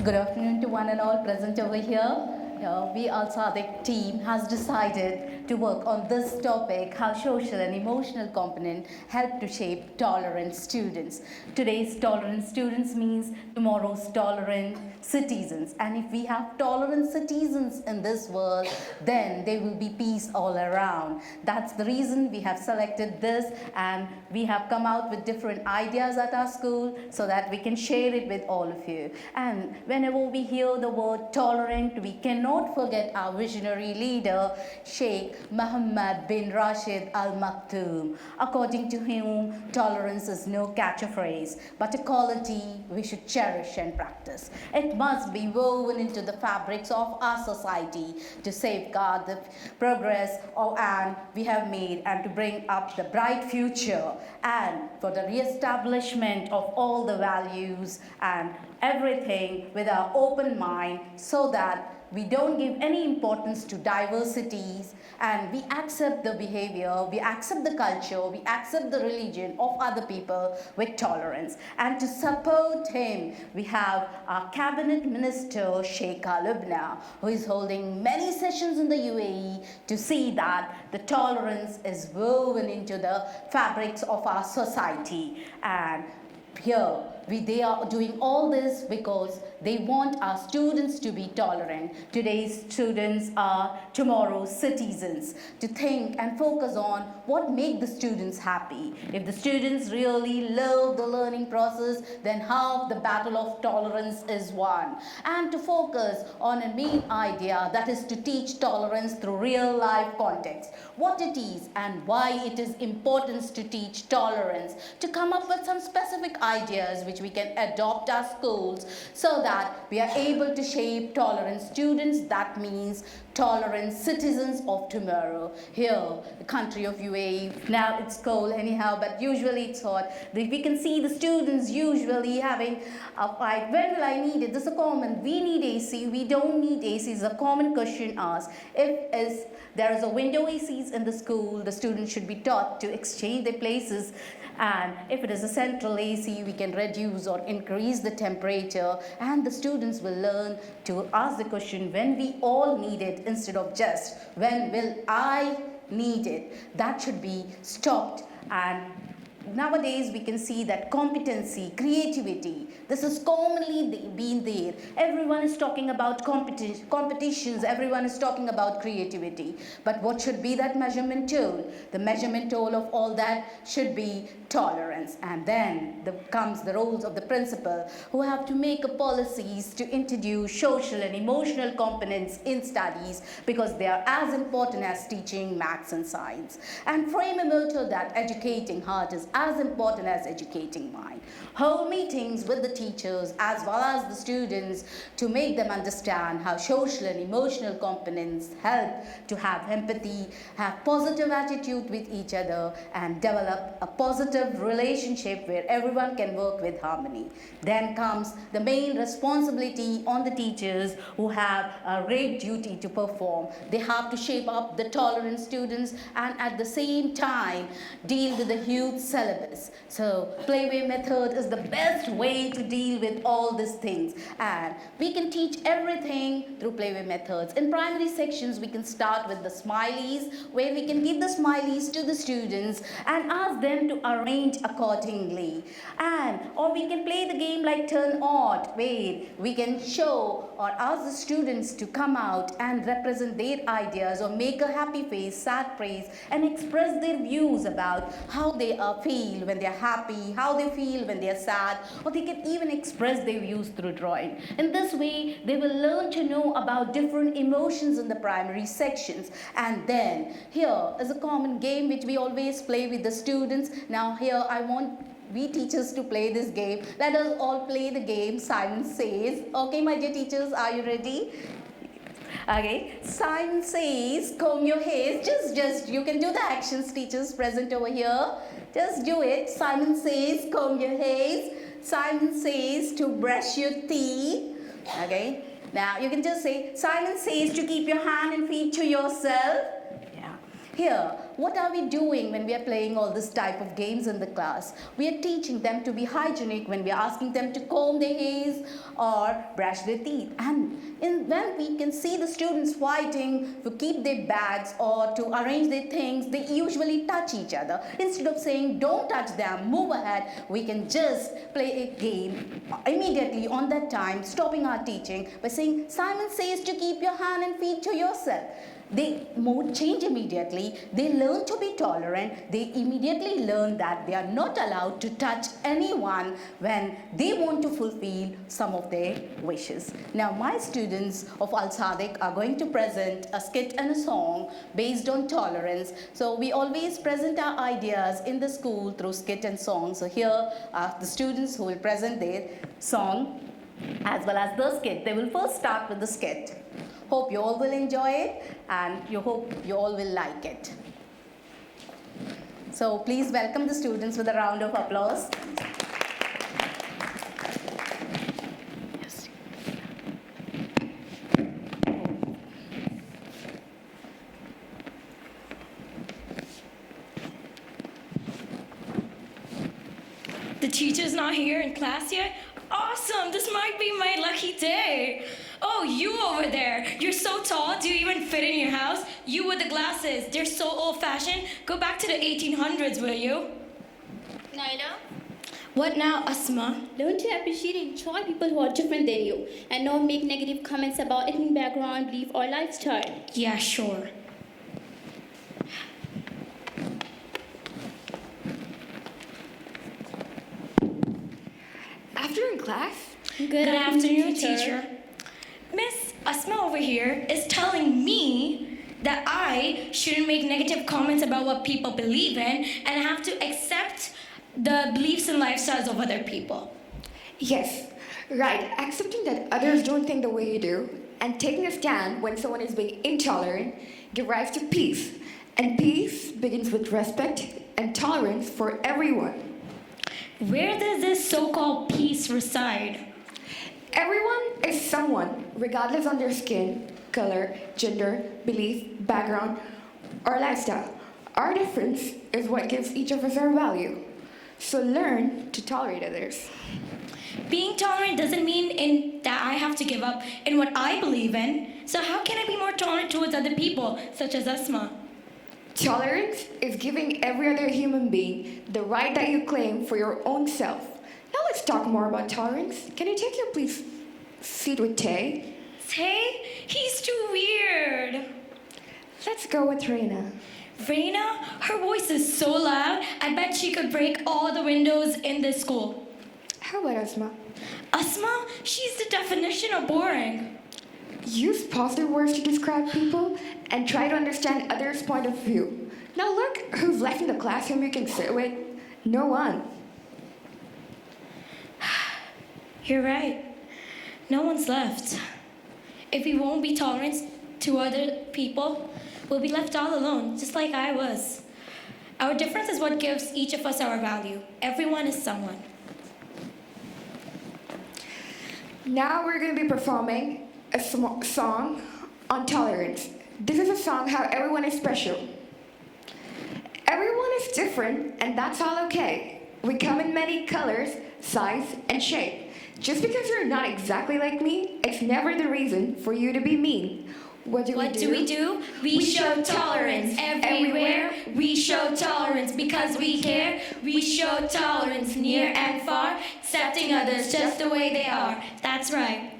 Good afternoon to one and all present over here. We, our Sadiq team, has decided to work on this topic, how social and emotional component help to shape tolerant students. Today's tolerant students means tomorrow's tolerant citizens. And if we have tolerant citizens in this world, then there will be peace all around. That's the reason we have selected this, and we have come out with different ideas at our school so that we can share it with all of you. And whenever we hear the word tolerant, we cannot forget our visionary leader, Sheikh Muhammad bin Rashid Al Maktoum, according to whom tolerance is no catchphrase, but a quality we should cherish and practice. It must be woven into the fabrics of our society to safeguard the progress and we have made and to bring up the bright future and for the re-establishment of all the values and everything with our open mind so that we don't give any importance to diversities and we accept the behavior, we accept the culture, we accept the religion of other people with tolerance. And to support him, we have our cabinet minister, Sheikh Al-Lubna, who is holding many sessions in the UAE to see that the tolerance is woven into the fabrics of our society. And here, they are doing all this because they want our students to be tolerant. Today's students are tomorrow's citizens. To think and focus on what makes the students happy. If the students really love the learning process, then half the battle of tolerance is won. And to focus on a main idea, that is to teach tolerance through real life context. What it is and why it is important to teach tolerance. To come up with some specific ideas which we can adopt our schools so that we are able to shape tolerant students. That means tolerant citizens of tomorrow. Here, the country of UAE, now it's cold anyhow, but usually it's hot. We can see the students usually having a fight. When will I need it? This is a common. We need AC. We don't need AC. Is a common question asked. If there is a window ACs in the school, the students should be taught to exchange their places. And if it is a central AC, we can reduce or increase the temperature, and the students will learn to ask the question when we all need it instead of just when will I need it. That should be stopped. And nowadays we can see that competency, creativity, this is commonly been there. Everyone is talking about competitions, everyone is talking about creativity. But what should be that measurement tool? The measurement tool of all that should be tolerance. And then comes the roles of the principal, who have to make policies to introduce social and emotional components in studies because they are as important as teaching maths and science. And frame a motto that educating heart is as important as educating mind. Hold meetings with the teachers as well as the students to make them understand how social and emotional components help to have empathy, have positive attitude with each other, and develop a positive relationship where everyone can work with harmony. Then comes the main responsibility on the teachers who have a great duty to perform. They have to shape up the tolerant students and at the same time deal with the huge syllabus. So playway method is the best way to deal with all these things, and we can teach everything through playway methods. In primary sections, we can start with the smileys, where we can give the smileys to the students and ask them to arrange accordingly. Or we can play the game like turn odd, where we can show or ask the students to come out and represent their ideas or make a happy face, sad face, and express their views about how they feel when they are happy, how they feel when they are sad, or they can even express their views through drawing. In this way, they will learn to know about different emotions in the primary sections. And then here is a common game which we always play with the students. Now here I want we teachers to play this game. Let us all play the game Simon Says. Okay, my dear teachers, are you ready? Okay, Simon says, comb your hairs. Just, you can do the actions, teachers present over here. Just do it. Simon says, comb your hairs. Simon says to brush your teeth. Okay, now you can just say, Simon says to keep your hand and feet to yourself. Yeah. Here, what are we doing when we are playing all this type of games in the class? We are teaching them to be hygienic when we are asking them to comb their hairs or brush their teeth. And when we can see the students fighting to keep their bags or to arrange their things, they usually touch each other. Instead of saying, don't touch them, move ahead, we can just play a game immediately on that time, stopping our teaching by saying, Simon says to keep your hand and feet to yourself. They mood change immediately. They learn to be tolerant. They immediately learn that they are not allowed to touch anyone when they want to fulfill some of their wishes. Now, my students of Al-Sadiq are going to present a skit and a song based on tolerance. So we always present our ideas in the school through skit and song. So here are the students who will present their song as well as the skit. They will first start with the skit. Hope you all will enjoy it and hope you all will like it. So please welcome the students with a round of applause. The teacher's not here in class yet? Awesome, this might be my lucky day. Oh, you over there. You're so tall, do you even fit in your house? You with the glasses, they're so old-fashioned. Go back to the 1800s, will you? Naila, What now, Asma? learn to appreciate and enjoy people who are different than you and not make negative comments about ethnic background, belief, or lifestyle. Yeah, sure. Afternoon, class. Good afternoon, teacher. Miss Asma over here is telling me that I shouldn't make negative comments about what people believe in and have to accept the beliefs and lifestyles of other people. Yes, right. Accepting that others don't think the way you do and taking a stand when someone is being intolerant gives rise to peace. And peace begins with respect and tolerance for everyone. Where does this so-called peace reside? Everyone is someone, regardless of their skin, color, gender, belief, background, or lifestyle. Our difference is what gives each of us our value. So learn to tolerate others. Being tolerant doesn't mean that I have to give up in what I believe in. So how can I be more tolerant towards other people, such as Asma? Tolerance is giving every other human being the right that you claim for your own self. Now let's talk more about tolerance. Can you take your please seat with Tay? Tay? He's too weird. Let's go with Reina. Reina, her voice is so loud, I bet she could break all the windows in this school. How about Asma? Asma, she's the definition of boring. Use positive words to describe people and try to understand others' point of view. Now look who's left in the classroom you can sit with. No one. You're right. No one's left. If we won't be tolerant to other people, we'll be left all alone, just like I was. Our difference is what gives each of us our value. Everyone is someone. Now we're going to be performing a song on tolerance. This is a song how everyone is special. Everyone is different, and that's all okay. We come in many colors, size, and shape. Just because you're not exactly like me, it's never the reason for you to be mean. What do we do? We show tolerance everywhere. We show tolerance because we care. We show tolerance near and far, accepting others just the way they are. That's right.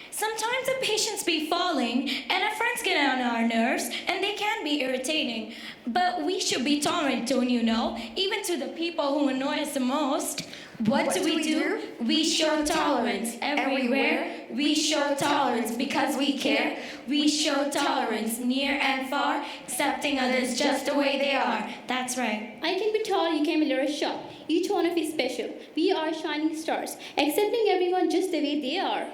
Sometimes the patients be falling, and our friends get on our nerves, and they can be irritating. But we should be tolerant, don't you know? Even to the people who annoy us the most. What do we do? We show tolerance everywhere. We show tolerance because we care. We show tolerance near and far, accepting others just the way they are. That's right. I can be tall, you can be little short. Each one of us is special. We are shining stars, accepting everyone just the way they are.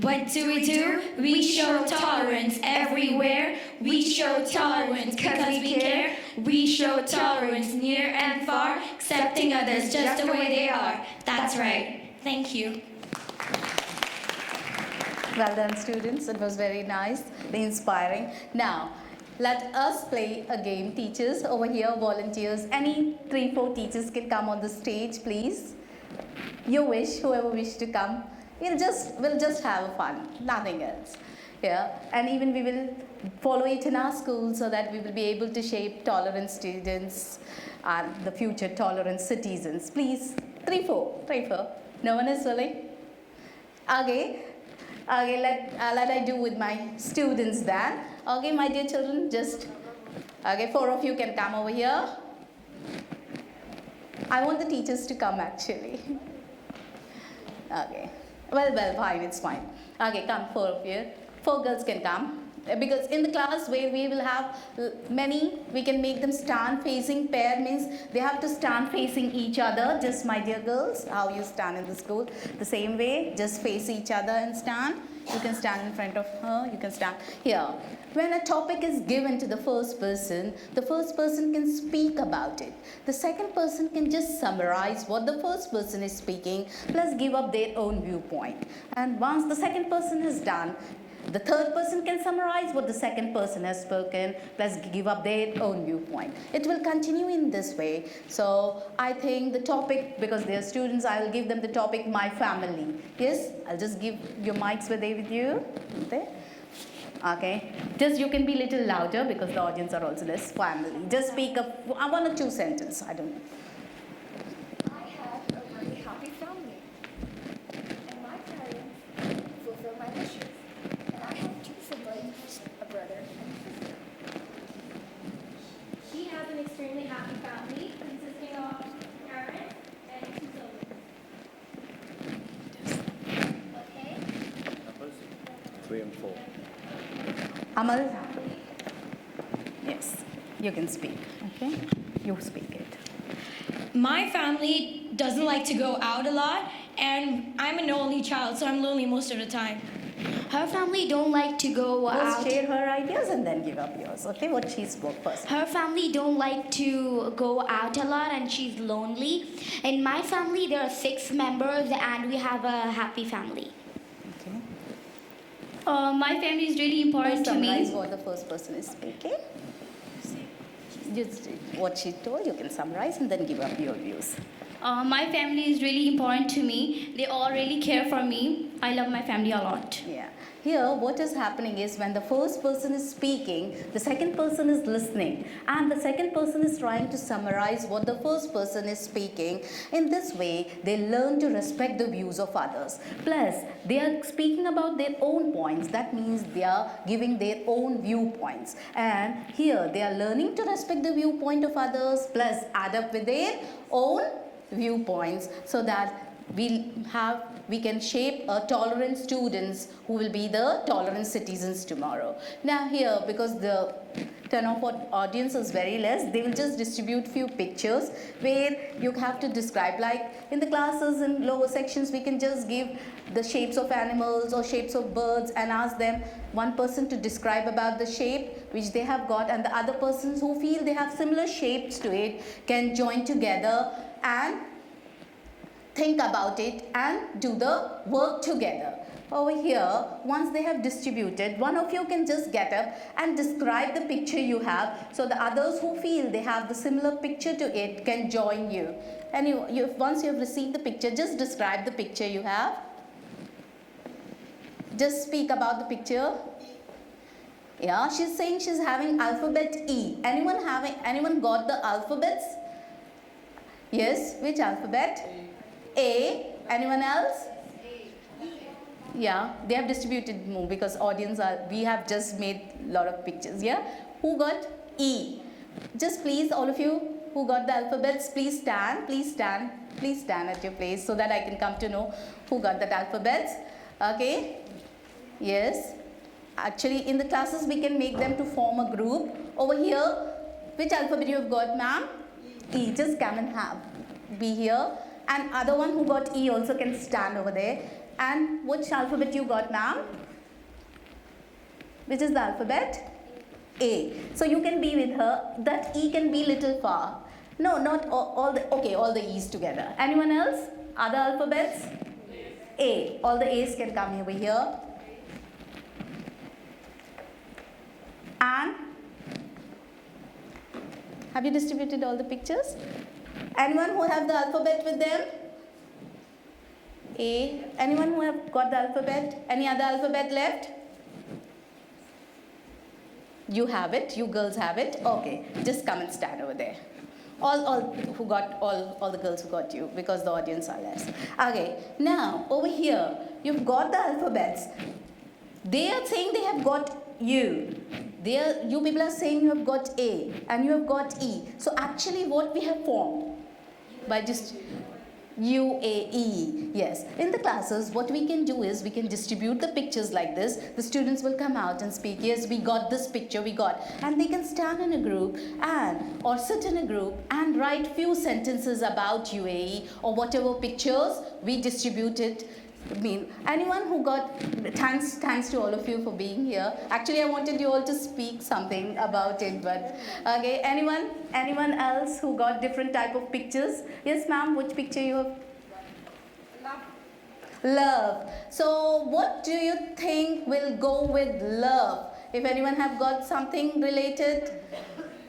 What do? We show tolerance everywhere. We show tolerance because we care. We show tolerance near and far, accepting others just the way they are. That's right. Thank you. Well done, students. It was very nice, inspiring. Now, let us play a game. Teachers over here, volunteers, any 3-4 teachers can come on the stage, please. You wish, whoever wish to come. We'll just have fun, nothing else. Yeah, and even we will follow it in our school so that we will be able to shape tolerant students and the future tolerant citizens. Please, 3-4. No one is willing? Okay, let I do with my students then. Okay, my dear children, okay, 4 of you can come over here. I want the teachers to come actually. Okay, well, fine, it's fine. Okay, come, 4 of you. 4 girls can come. Because in the class where we will have many, we can make them stand facing. Pair means they have to stand facing each other. Just my dear girls, how you stand in the school. The same way, just face each other and stand. You can stand in front of her, you can stand here. When a topic is given to the first person can speak about it. The second person can just summarize what the first person is speaking, plus give up their own viewpoint. And once the second person is done, the third person can summarize what the second person has spoken, plus give up their own viewpoint. It will continue in this way. So I think the topic, because they are students, I will give them the topic, my family. Yes, I'll just give your mics with you. Okay, just you can be a little louder because the audience are also less family. Just speak up 1 or 2 sentences, I don't know. I have a really happy family, and my parents fulfill my wishes. And I have 2 siblings, a brother and a sister. She has an extremely happy family consisting of parents and 2 siblings. Okay? 3 and 4. Amal? Yes, you can speak, okay? You speak it. My family doesn't like to go out a lot, and I'm an only child, so I'm lonely most of the time. Her family don't like to go First out. share her ideas and then give up yours, okay? What she spoke first. Her family don't like to go out a lot and she's lonely. In my family, there are 6 members and we have a happy family. Okay. My family is really important to Summarize me. what the first person is speaking. Just what she told, you can summarize and then give up your views. My family is really important to me. They all really care for me. I love my family a lot. Yeah. Here, what is happening is when the first person is speaking, the second person is listening, and the second person is trying to summarize what the first person is speaking. In this way, they learn to respect the views of others. Plus, they are speaking about their own points. That means they are giving their own viewpoints. And here, they are learning to respect the viewpoint of others, plus add up with their own viewpoints so that we can shape tolerant students who will be the tolerant citizens tomorrow. Now here, because the turn-off audience is very less, they will just distribute few pictures where you have to describe, like in the classes in lower sections we can just give the shapes of animals or shapes of birds and ask them, one person to describe about the shape which they have got, and the other persons who feel they have similar shapes to it can join together and think about it and do the work together. Over here, once they have distributed, one of you can just get up and describe the picture you have, so the others who feel they have the similar picture to it can join you. And once you have received the picture, just describe the picture you have. Just speak about the picture. Yeah, she's saying she's having alphabet E. Anyone got the alphabets? Yes, which alphabet? A. Anyone else? Yeah, they have distributed more because we have just made a lot of pictures, yeah? Who got E? Just please, all of you who got the alphabets, please stand at your place so that I can come to know who got that alphabets. Okay? Yes. Actually, in the classes, we can make them to form a group. Over here, which alphabet you have got, ma'am? E. Just come and be here. And other one who got E also can stand over there. And which alphabet you got, ma'am? Which is the alphabet? A. So you can be with her. That E can be little far. No, not all the E's together. Anyone else? Other alphabets? A. All the A's can come over here. And Have you distributed all the pictures? Anyone who have the alphabet with them? A. Anyone who have got the alphabet? Any other alphabet left? You have it. You girls have it. Okay. Just come and stand over there. All the girls who got you, because the audience are less. Okay. Now over here, you've got the alphabets. They are saying they have got you. You people are saying you have got A and you have got E. So actually, what we have formed by just UAE. Yes. In the classes, what we can do is we can distribute the pictures like this. The students will come out and speak. Yes, we got this picture, we got. And they can stand in a group or sit in a group and write few sentences about UAE or whatever pictures we distributed. Anyone who got, thanks to all of you for being here. Actually, I wanted you all to speak something about it, but okay. Anyone else who got different type of pictures? Yes, ma'am. Which picture you have? Love. So, what do you think will go with love? If anyone have got something related,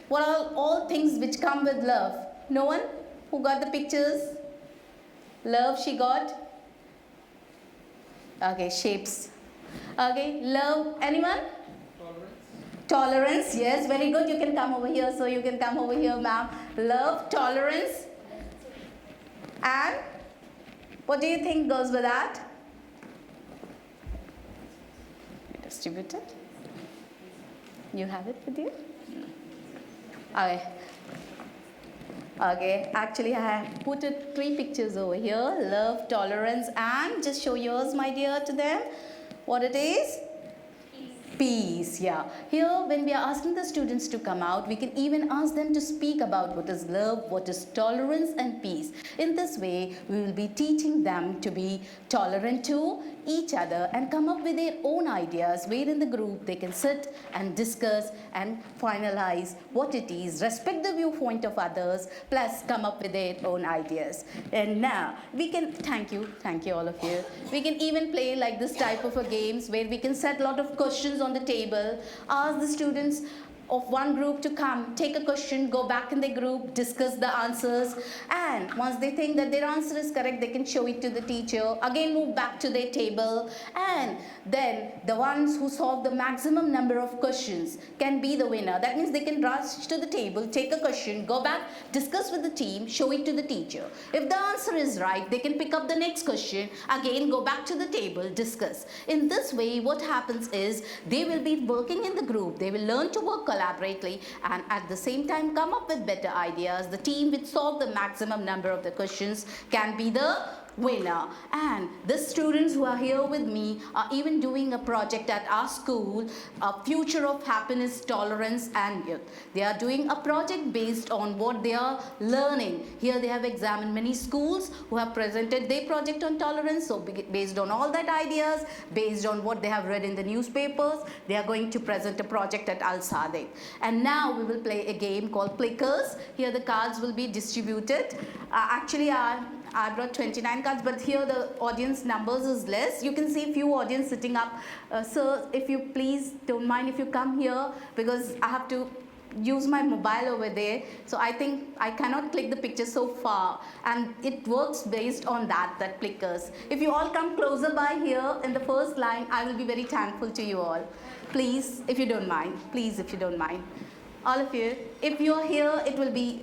what are all things which come with love? No one who got the pictures? Love she got. Okay, shapes. Okay, love. Anyone? Tolerance. Yes, very good. You can come over here. So you can come over here, ma'am. Love, tolerance. And what do you think goes with that? Distributed. You have it with you? Okay. Okay, actually I have put 3 pictures over here. Love, tolerance, and just show yours, my dear, to them. What it is? Peace, yeah. Here, when we are asking the students to come out, we can even ask them to speak about what is love, what is tolerance, and peace. In this way, we will be teaching them to be tolerant to each other and come up with their own ideas, where in the group they can sit and discuss and finalize what it is, respect the viewpoint of others, plus come up with their own ideas. And now, we can, thank you all of you. We can even play like this type of a games where we can set a lot of questions on the table, ask the students of one group to come, take a question, go back in the group, discuss the answers, and once they think that their answer is correct, they can show it to the teacher, again move back to their table, and then the ones who solve the maximum number of questions can be the winner. That means they can rush to the table, take a question, go back, discuss with the team, show it to the teacher. If the answer is right, they can pick up the next question, again go back to the table, discuss. In this way, what happens is they will be working in the group, they will learn to work collaboratively, and at the same time come up with better ideas. The team which solve the maximum number of the questions can be the winner. And the students who are here with me are even doing a project at our school, a future of happiness, tolerance, and youth. They are doing a project based on what they are learning. Here they have examined many schools who have presented their project on tolerance. So based on all that ideas, based on what they have read in the newspapers, they are going to present a project at Sadiq. And now we will play a game called Clickers. Here the cards will be distributed. Actually, I brought 29 cards, but here the audience numbers is less. You can see few audience sitting up. Sir, if you please don't mind if you come here, because I have to use my mobile over there. So I think I cannot click the picture so far. And it works based on that clickers. If you all come closer by here in the first line, I will be very thankful to you all. Please, if you don't mind. Please, if you don't mind. All of you, if you're here, it will be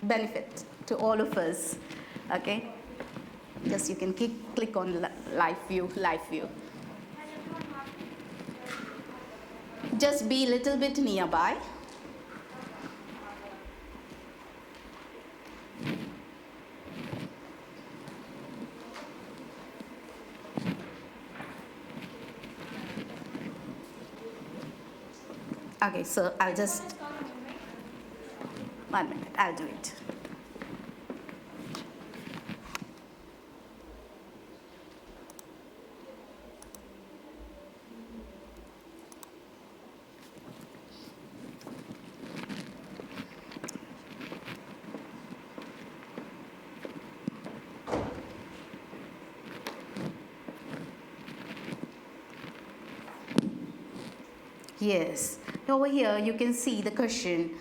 benefit to all of us. Okay, just you can click on live view. Just be a little bit nearby. Okay, so I'll just 1 minute. I'll do it. Yes, over here you can see the question.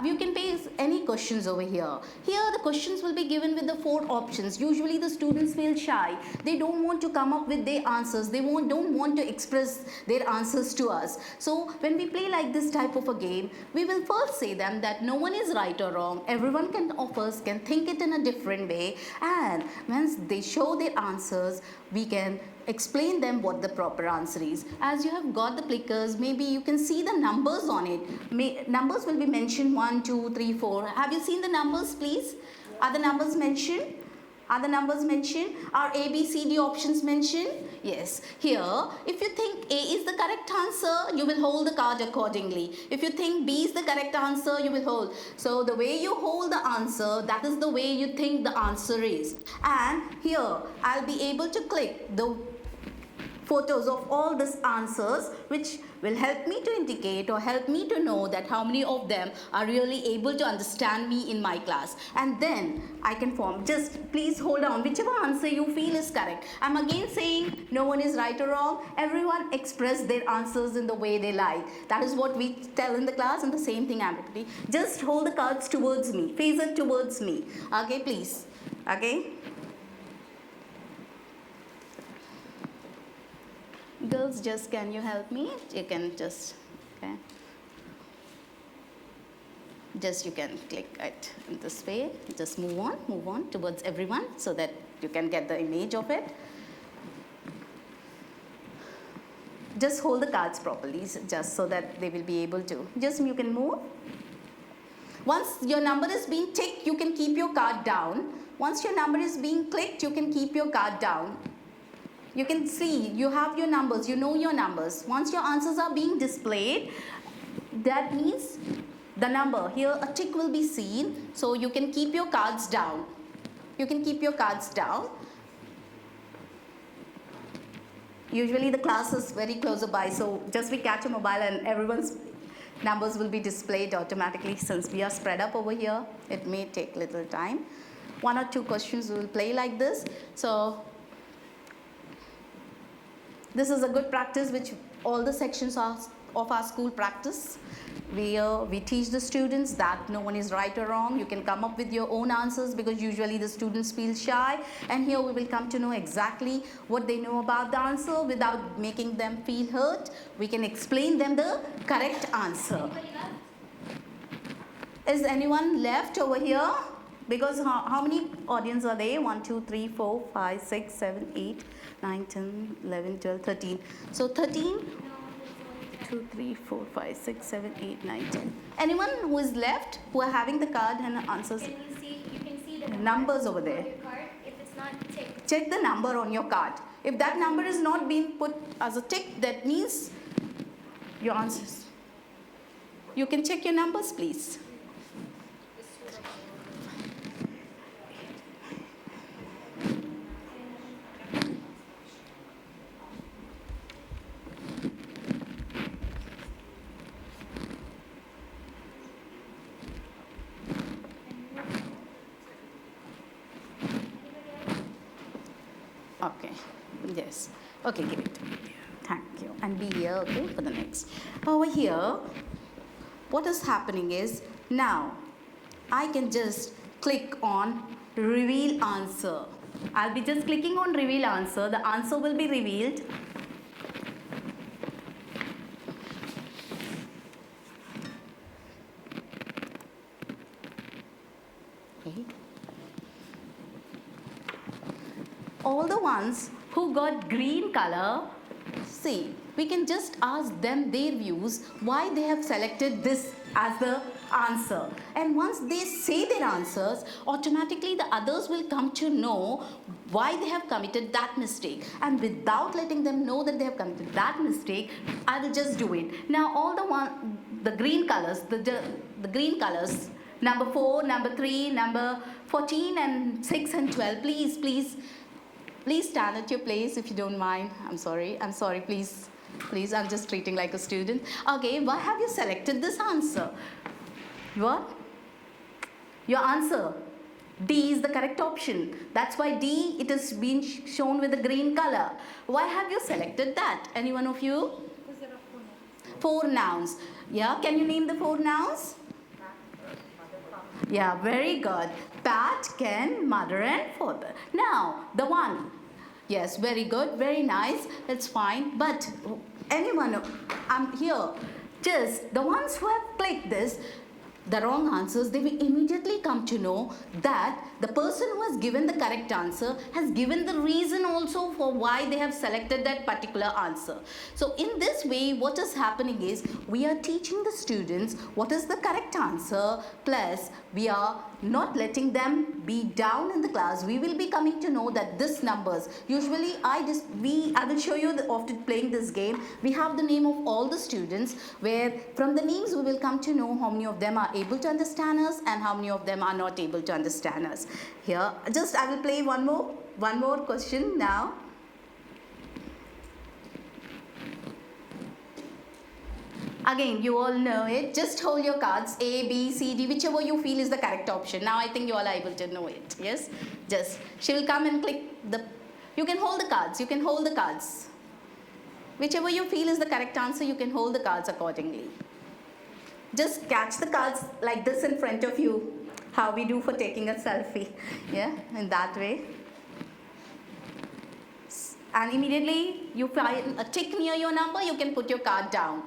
You can paste any questions over here. Here the questions will be given with the 4 options. Usually the students feel shy. They don't want to come up with their answers. They don't want to express their answers to us. So when we play like this type of a game, we will first say them that no one is right or wrong. Everyone of us can think it in a different way. And once they show their answers, we can explain them what the proper answer is. As you have got the clickers, maybe you can see the numbers on it. Numbers will be mentioned 1, 2, 3, 4. Have you seen the numbers, please? Are the numbers mentioned? Are the numbers mentioned? Are A, B, C, D options mentioned? Yes. Here, if you think A is the correct answer, you will hold the card accordingly. If you think B is the correct answer, you will hold. So the way you hold the answer, that is the way you think the answer is. And here, I'll be able to click the photos of all these answers, which will help me to indicate or help me to know that how many of them are really able to understand me in my class. And then I can form. Just please hold on. Whichever answer you feel is correct. I'm again saying no one is right or wrong. Everyone express their answers in the way they like. That is what we tell in the class, and the same thing I'm repeating. Just hold the cards towards me. Face it towards me. Okay, please. Okay. Girls, just can you help me? You can just, okay. Just you can click it in this way. Just move on towards everyone so that you can get the image of it. Just hold the cards properly, just so that they will be able to. Just you can move. Once your number is being ticked, you can keep your card down. Once your number is being clicked, you can keep your card down. You can see, you have your numbers, you know your numbers. Once your answers are being displayed, that means the number. Here a tick will be seen, so you can keep your cards down. You can keep your cards down. Usually the class is very close by, so just we catch a mobile and everyone's numbers will be displayed automatically. Since we are spread up over here, it may take little time. 1 or 2 questions will play like this. So this is a good practice which all the sections of our school practice. We teach the students that no one is right or wrong. You can come up with your own answers because usually the students feel shy. And here we will come to know exactly what they know about the answer without making them feel hurt. We can explain them the correct answer. Is anyone left over here? Because how many audience are there? 1, 2, 3, 4, 5, 6, 7, 8, 9, 10, 11, 12, 13. So 13, 2, 3, 4, 5, 6, 7, 8, 9, 10. Anyone who is left who are having the card and answers? You can see the Numbers over there. on your card if it's not ticked. Check the number on your card. If that number is not being put as a tick, that means your answers. You can check your numbers, please. Okay, yes. Okay, give it to me. Thank you. And be here, okay, for the next. Over here, what is happening is, now, I can just click on reveal answer. I'll be just clicking on reveal answer. The answer will be revealed. Okay. All the ones who got green color, see, we can just ask them their views, why they have selected this as the answer. And once they say their answers, automatically the others will come to know why they have committed that mistake. And without letting them know that they have committed that mistake, I will just do it. Now all the green colors, the green colors, number 4, number 3, number 14 and 6 and 12, please stand at your place if you don't mind. I'm sorry, please, I'm just treating like a student. Okay, why have you selected this answer? What? Your answer, D is the correct option. That's why D, it is being shown with the green color. Why have you selected that? Any one of you? 4 nouns. Yeah, can you name the 4 nouns? Yeah, very good. Pat, Ken, mother, and father. Now, the one. Yes, very good, very nice. It's fine. But anyone, I'm here. Just the ones who have clicked this, the wrong answers, they will immediately come to know that the person who has given the correct answer has given the reason also for why they have selected that particular answer. So in this way, what is happening is we are teaching the students what is the correct answer, plus we are not letting them be down in the class. We will be coming to know that this numbers, usually I will show you after playing this game, we have the name of all the students, where from the names we will come to know how many of them are able to understand us and how many of them are not able to understand us. Here, just I will play one more question now. Again, you all know it. Just hold your cards, A, B, C, D, whichever you feel is the correct option. Now I think you all are able to know it. Yes? Just, she will come and click you can hold the cards. You can hold the cards. Whichever you feel is the correct answer, you can hold the cards accordingly. Just catch the cards like this in front of you, how we do for taking a selfie. Yeah, in that way. And immediately you find a tick near your number, you can put your card down.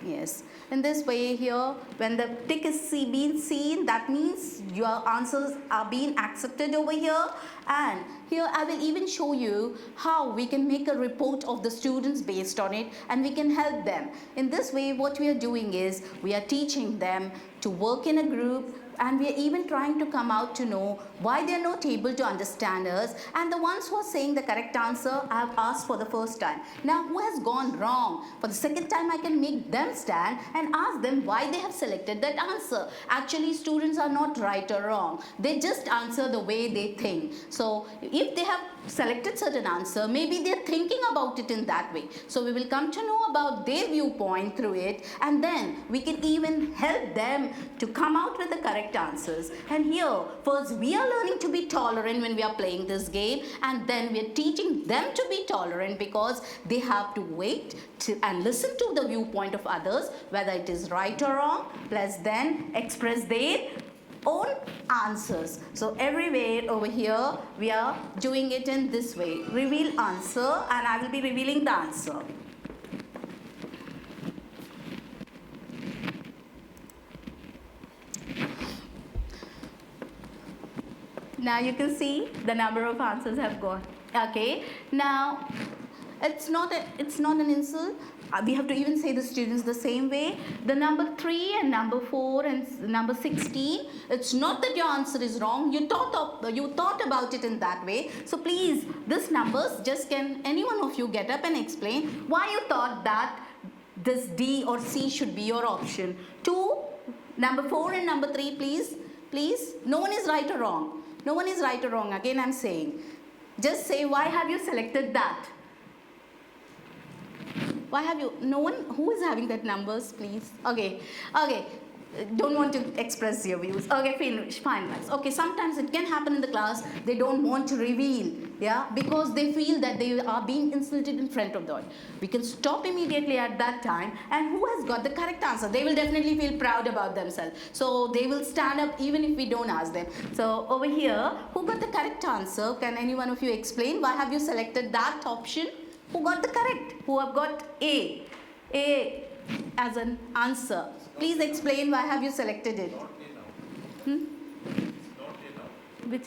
Yes. In this way here, when the tick is being seen, that means your answers are being accepted over here. And here I will even show you how we can make a report of the students based on it, and we can help them. In this way, what we are doing is we are teaching them to work in a group, and we are even trying to come out to know why they are not able to understand us. And the ones who are saying the correct answer, I have asked for the first time. Now, who has gone wrong? For the second time, I can make them stand and ask them why they have selected that answer. Actually, students are not right or wrong. They just answer the way they think. So, if they have selected certain answer, maybe they're thinking about it in that way. So, we will come to know about their viewpoint through it, and then we can even help them to come out with the correct answers. And here, first we are learning to be tolerant when we are playing this game, and then we are teaching them to be tolerant because they have to wait and listen to the viewpoint of others, whether it is right or wrong, plus then express their own answers. So everywhere over here, we are doing it in this way. Reveal answer, and I will be revealing the answer. Now you can see the number of answers have gone. Okay. Now it's not an insult. We have to even say the students the same way. The number 3 and number 4 and number 16. It's not that your answer is wrong. You thought about it in that way. So please, this numbers, just can any one of you get up and explain why you thought that this D or C should be your option. 2, number 4 and number 3, please. Please. No one is right or wrong. No one is right or wrong. Again, I'm saying. Just say, why have you selected that? Why have you? No one who is having that numbers, please. Okay. Okay. Don't want to express your views. Okay, fine. Okay, sometimes it can happen in the class. They don't want to reveal, yeah, because they feel that they are being insulted in front of the audience. We can stop immediately at that time, and who has got the correct answer? They will definitely feel proud about themselves. So they will stand up even if we don't ask them. So over here, who got the correct answer? Can any one of you explain why have you selected that option? Who got the correct? Who have got A? A as an answer. Please explain why have you selected it? Which?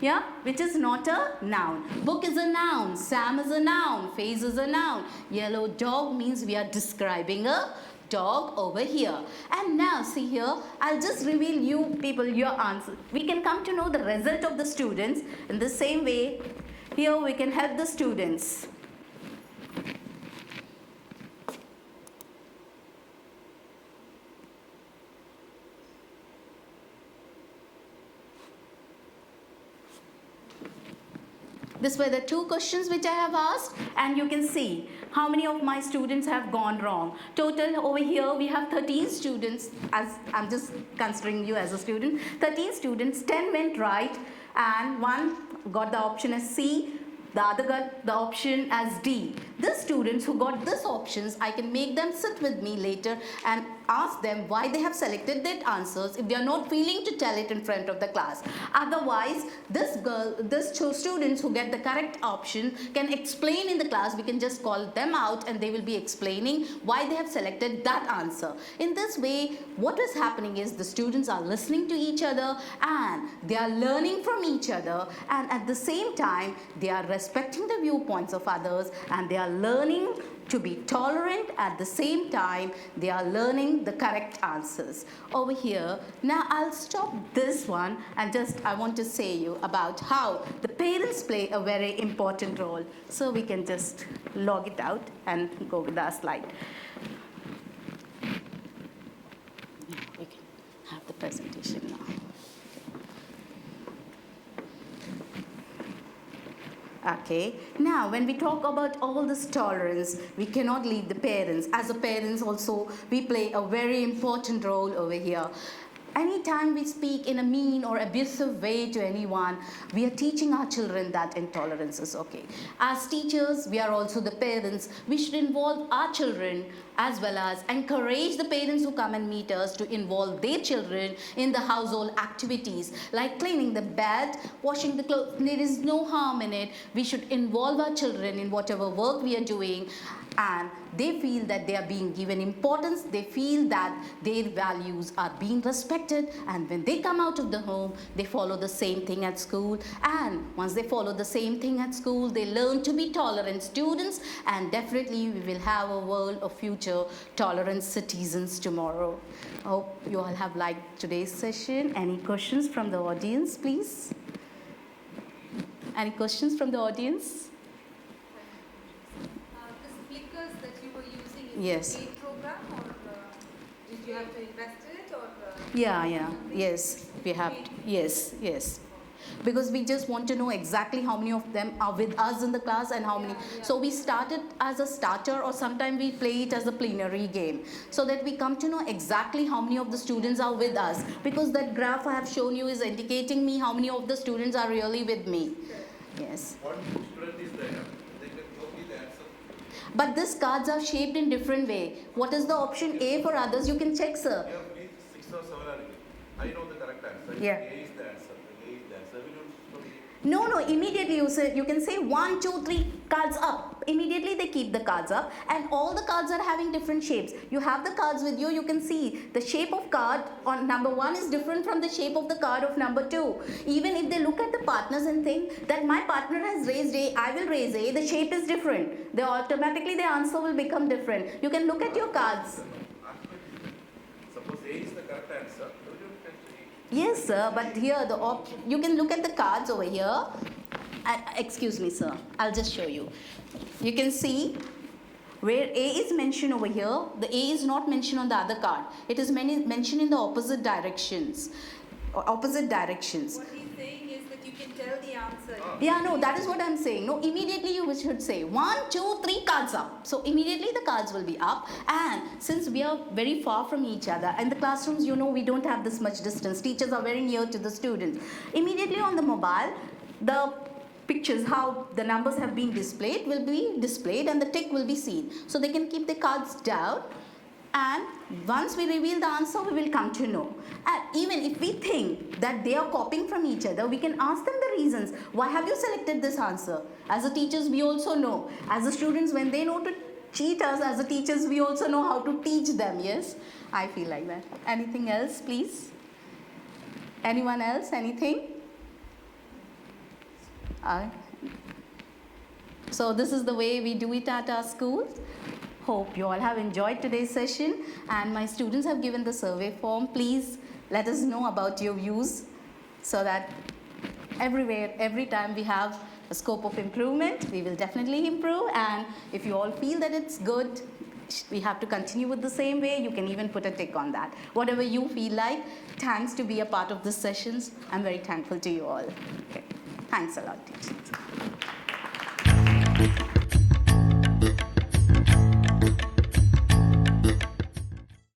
Yeah, which is not a noun. Book is a noun. Sam is a noun. Face is a noun. Yellow dog means we are describing a dog over here. And now see here, I'll just reveal you people your answer. We can come to know the result of the students in the same way. Here we can help the students. These were the 2 questions which I have asked, and you can see how many of my students have gone wrong. Total over here we have 13 students, as I'm just considering you as a student. 13 students, 10 went right, and one got the option as C, the other got the option as D. The students who got these options, I can make them sit with me later and ask them why they have selected that answers if they are not feeling to tell it in front of the class. Otherwise, students who get the correct option can explain in the class. We can just call them out and they will be explaining why they have selected that answer. In this way, what is happening is the students are listening to each other and they are learning from each other, and at the same time, they are respecting the viewpoints of others and they are learning to be tolerant. At the same time, they are learning the correct answers. Over here, now I'll stop this one and I want to say you about how the parents play a very important role. So we can just log it out and go with our slide. We can have the presentation now. Okay, now when we talk about all this tolerance, we cannot leave the parents. As a parents also, we play a very important role over here. Anytime we speak in a mean or abusive way to anyone, we are teaching our children that intolerance is okay. As teachers, we are also the parents. We should involve our children as well as encourage the parents who come and meet us to involve their children in the household activities like cleaning the bed, washing the clothes. There is no harm in it. We should involve our children in whatever work we are doing, and they feel that they are being given importance. They feel that their values are being respected, and when they come out of the home, they follow the same thing at school, and once they follow the same thing at school, they learn to be tolerant students, and definitely we will have a world of future tolerant citizens tomorrow. I hope you all have liked today's session. Any questions from the audience, please? Any questions from the audience? Yes. Paid program, or did you have to invest in it, or? Yes, we have. Yes. Because we just want to know exactly how many of them are with us in the class and how many. So we started as a starter, or sometimes we play it as a plenary game, so that we come to know exactly how many of the students are with us. Because that graph I have shown you is indicating me how many of the students are really with me. Yes. One student is there. They can copy the answer. But these cards are shaped in different way. What is the option A for others? You can check, sir. Yeah, please 6 or 7 are. I know the correct answer. Yeah. A is the answer. A is the answer. We don't. No, immediately you can say 1, 2, 3 cards up. Immediately they keep the cards up, and all the cards are having different shapes. You have the cards with you, you can see the shape of card on number 1 is different from the shape of the card of number 2. Even if they look at the partners and think that my partner has raised A, I will raise A, the shape is different. They automatically the answer will become different. You can look at your cards. Suppose A is the correct answer. Yes, sir, but here you can look at the cards over here. Excuse me, sir, I'll just show you. You can see where A is mentioned over here, the A is not mentioned on the other card. It is mentioned in the opposite directions. What he's saying is that you can tell the answer. Yeah, no, that is what I'm saying. No, immediately you should say 1, 2, 3 cards up. So immediately the cards will be up, and since we are very far from each other, and the classrooms, we don't have this much distance. Teachers are very near to the students. Immediately on the mobile, the pictures, how the numbers have been displayed, will be displayed, and the tick will be seen. So they can keep the cards down, and once we reveal the answer, we will come to know. And even if we think that they are copying from each other, we can ask them the reasons. Why have you selected this answer? As a teachers, we also know. As a students, when they know to cheat us, as a teachers, we also know how to teach them. Yes, I feel like that. Anything else, please? Anyone else? Anything? So this is the way we do it at our schools. Hope you all have enjoyed today's session, and my students have given the survey form. Please let us know about your views, so that every time we have a scope of improvement, we will definitely improve. And if you all feel that it's good, we have to continue with the same way, you can even put a tick on that. Whatever you feel like. Thanks to be a part of this sessions. I'm very thankful to you all. Okay. Thanks a lot, teachers.